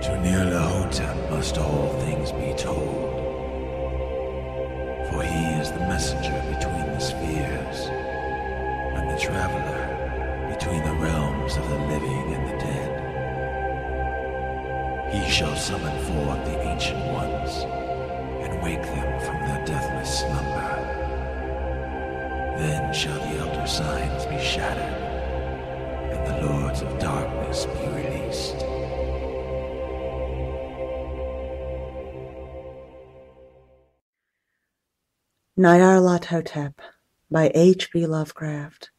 To Nyarlathotep must all things be told, for he is the messenger between the spheres, and the traveler between the realms of the living and the dead. He shall summon forth the ancient ones, and wake them from their deathless slumber. Then shall the elder signs be shattered, and the lords of darkness be released. Nyarlathotep by H.P. Lovecraft.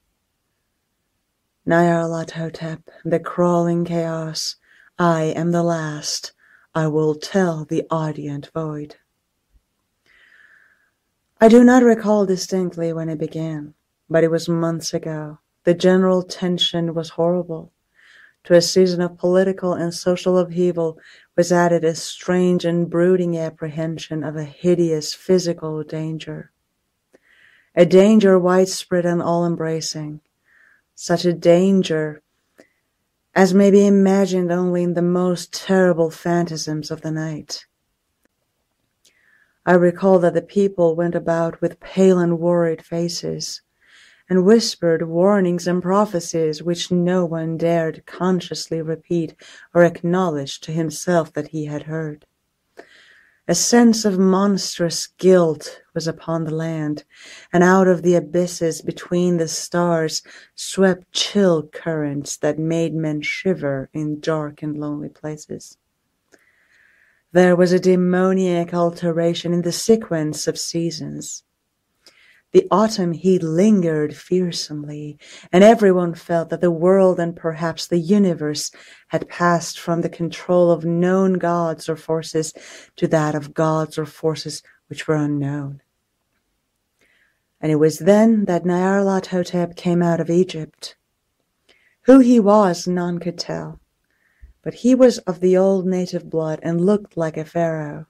Nyarlathotep, the crawling chaos, I am the last, I will tell the audient void. I do not recall distinctly when it began, but it was months ago. The general tension was horrible. To a season of political and social upheaval was added a strange and brooding apprehension of a hideous physical danger. A danger widespread and all-embracing. Such a danger as may be imagined only in the most terrible phantasms of the night. I recall that the people went about with pale and worried faces, and whispered warnings and prophecies which no one dared consciously repeat or acknowledge to himself that he had heard. A sense of monstrous guilt was upon the land, and out of the abysses between the stars swept chill currents that made men shiver in dark and lonely places. There was a demoniac alteration in the sequence of seasons. The autumn heat lingered fearsomely, and everyone felt that the world and perhaps the universe had passed from the control of known gods or forces to that of gods or forces which were unknown. And it was then that Nyarlathotep came out of Egypt. Who he was, none could tell, but he was of the old native blood and looked like a pharaoh.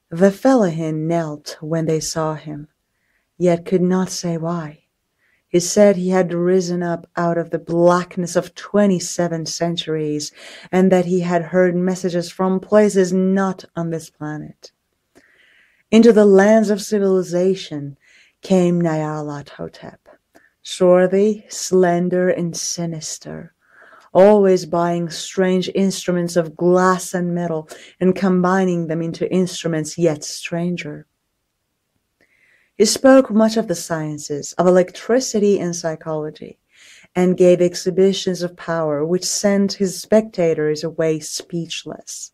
The fellahin knelt when they saw him, yet could not say why. He said he had risen up out of the blackness of 27 centuries, and that he had heard messages from places not on this planet. Into the lands of civilization came Nyarlathotep, swarthy, slender, and sinister, always buying strange instruments of glass and metal and combining them into instruments yet stranger. He spoke much of the sciences, of electricity and psychology, and gave exhibitions of power which sent his spectators away speechless,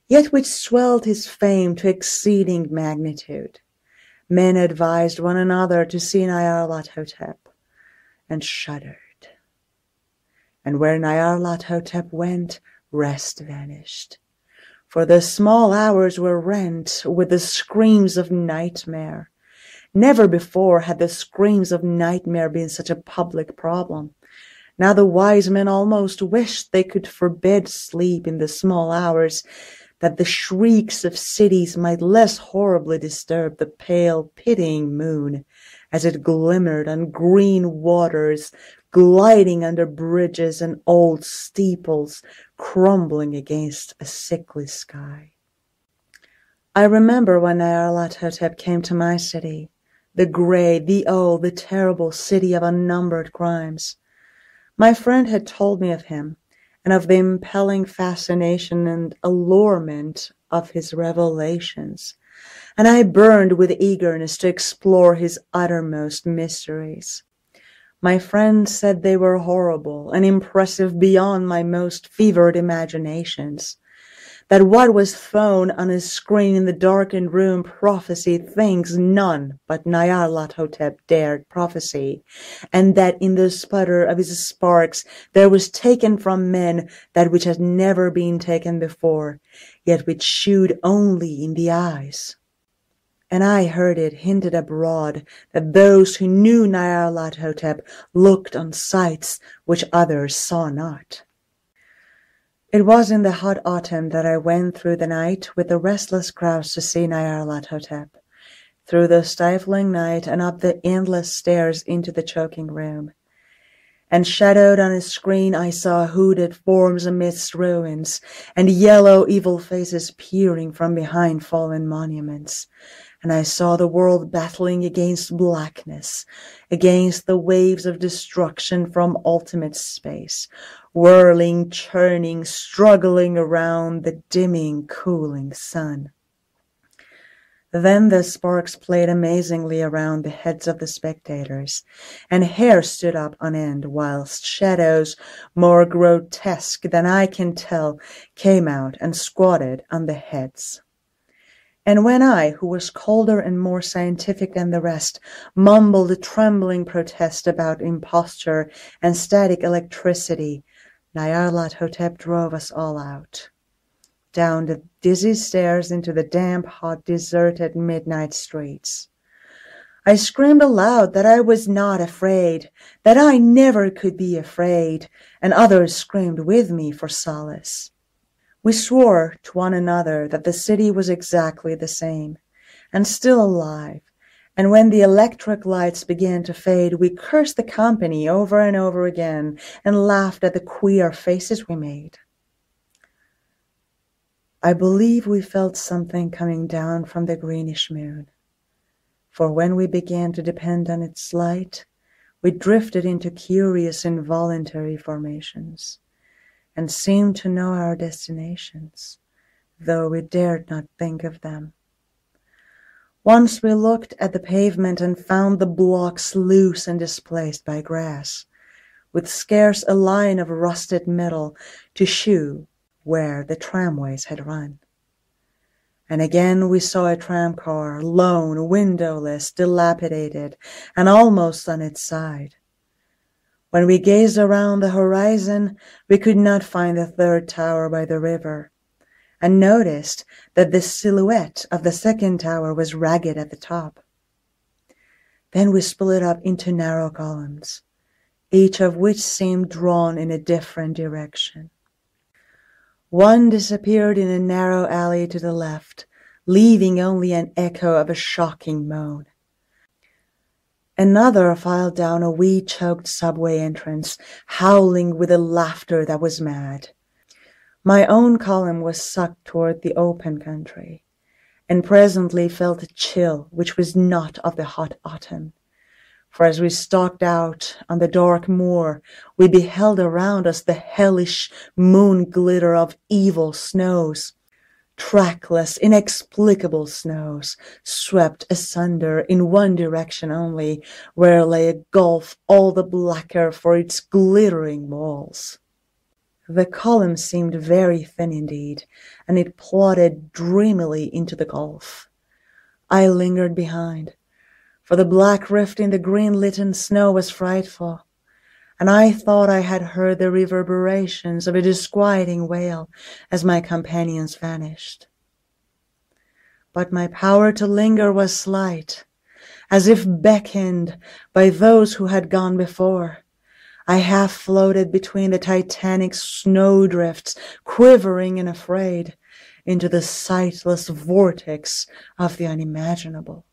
yet which swelled his fame to exceeding magnitude. Men advised one another to see Nyarlathotep, and shuddered. And where Nyarlathotep went, rest vanished. For the small hours were rent with the screams of nightmare. Never before had the screams of nightmare been such a public problem. Now the wise men almost wished they could forbid sleep in the small hours, that the shrieks of cities might less horribly disturb the pale, pitying moon as it glimmered on green waters, gliding under bridges and old steeples, crumbling against a sickly sky. I remember when Nyarlathotep came to my city, the gray, the old, the terrible city of unnumbered crimes. My friend had told me of him, and of the impelling fascination and allurement of his revelations, and I burned with eagerness to explore his uttermost mysteries. My friend said they were horrible and impressive beyond my most fevered imaginations, that what was thrown on his screen in the darkened room prophesied things none but Nyarlathotep dared prophesy, and that in the sputter of his sparks there was taken from men that which had never been taken before, yet which shewed only in the eyes. And I heard it hinted abroad that those who knew Nyarlathotep looked on sights which others saw not. It was in the hot autumn that I went through the night with the restless crowds to see Nyarlathotep, through the stifling night and up the endless stairs into the choking room. and shadowed on a screen I saw hooded forms amidst ruins, and yellow evil faces peering from behind fallen monuments. And I saw the world battling against blackness, against the waves of destruction from ultimate space, whirling, churning, struggling around the dimming, cooling sun. Then the sparks played amazingly around the heads of the spectators, and hair stood up on end, whilst shadows, more grotesque than I can tell, came out and squatted on the heads. And when I, who was colder and more scientific than the rest, mumbled a trembling protest about imposture and static electricity, Nyarlathotep drove us all out, down the dizzy stairs into the damp, hot, deserted midnight streets. I screamed aloud that I was not afraid, that I never could be afraid, and others screamed with me for solace. We swore to one another that the city was exactly the same, and still alive, and when the electric lights began to fade, we cursed the company over and over again and laughed at the queer faces we made. I believe we felt something coming down from the greenish moon, for when we began to depend on its light, we drifted into curious involuntary formations, and seemed to know our destinations, though we dared not think of them. Once we looked at the pavement and found the blocks loose and displaced by grass, with scarce a line of rusted metal to shew where the tramways had run. And again we saw a tramcar, lone, windowless, dilapidated, and almost on its side. When we gazed around the horizon, we could not find the third tower by the river, and noticed that the silhouette of the second tower was ragged at the top. Then we split up into narrow columns, each of which seemed drawn in a different direction. One disappeared in a narrow alley to the left, leaving only an echo of a shocking moan. Another filed down a weed-choked subway entrance, howling with a laughter that was mad. My own column was sucked toward the open country, and presently felt a chill which was not of the hot autumn. For as we stalked out on the dark moor, we beheld around us the hellish moon glitter of evil snows, trackless, inexplicable snows, swept asunder in one direction only, where lay a gulf all the blacker for its glittering walls. The column seemed very thin indeed, and it plodded dreamily into the gulf. I lingered behind, for the black rift in the green-litten snow was frightful, and I thought I had heard the reverberations of a disquieting wail as my companions vanished. But my power to linger was slight, as if beckoned by those who had gone before. I half floated between the titanic snowdrifts, quivering and afraid, into the sightless vortex of the unimaginable.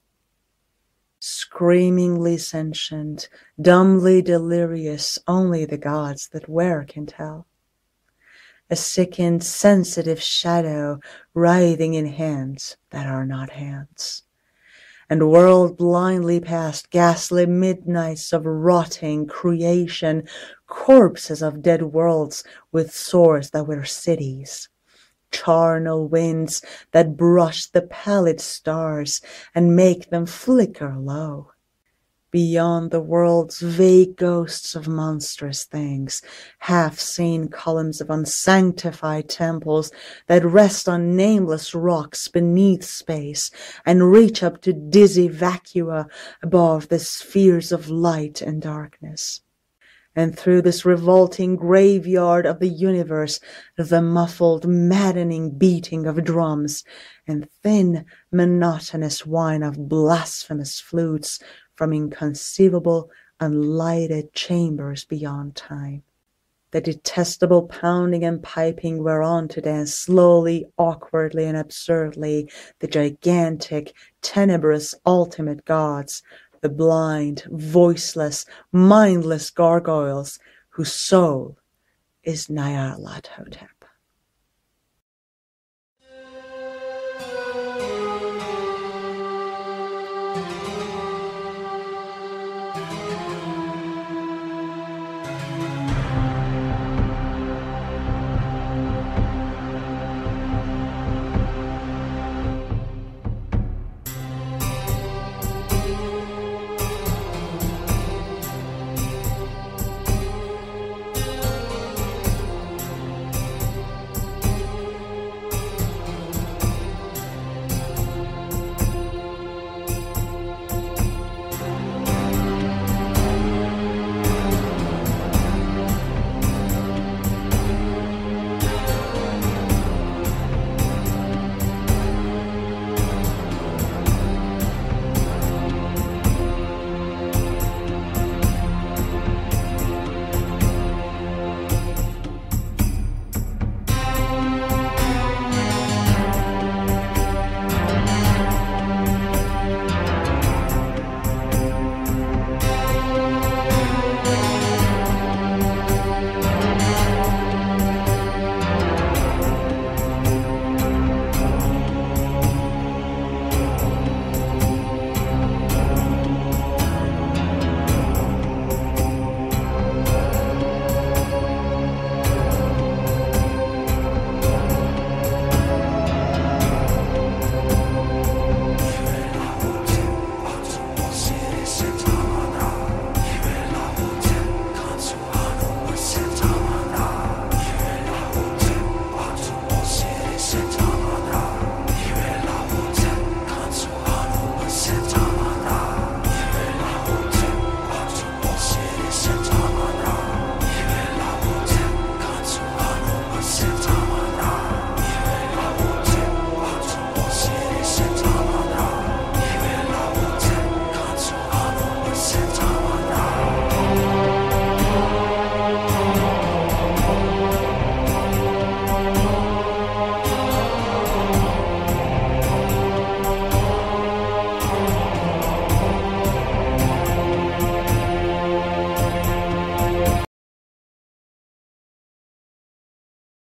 Screamingly sentient, dumbly delirious, only the gods that wear can tell. A sickened, sensitive shadow writhing in hands that are not hands, and whirled blindly past ghastly midnights of rotting creation, corpses of dead worlds with swords that were cities, charnel winds that brush the pallid stars and make them flicker low. Beyond the world's vague ghosts of monstrous things, half-seen columns of unsanctified temples that rest on nameless rocks beneath space and reach up to dizzy vacua above the spheres of light and darkness. And through this revolting graveyard of the universe, the muffled, maddening beating of drums and thin, monotonous whine of blasphemous flutes from inconceivable, unlighted chambers beyond time. The detestable pounding and piping whereon to dance slowly, awkwardly, and absurdly the gigantic, tenebrous, ultimate gods, the blind, voiceless, mindless gargoyles whose soul is Nyarlathotep.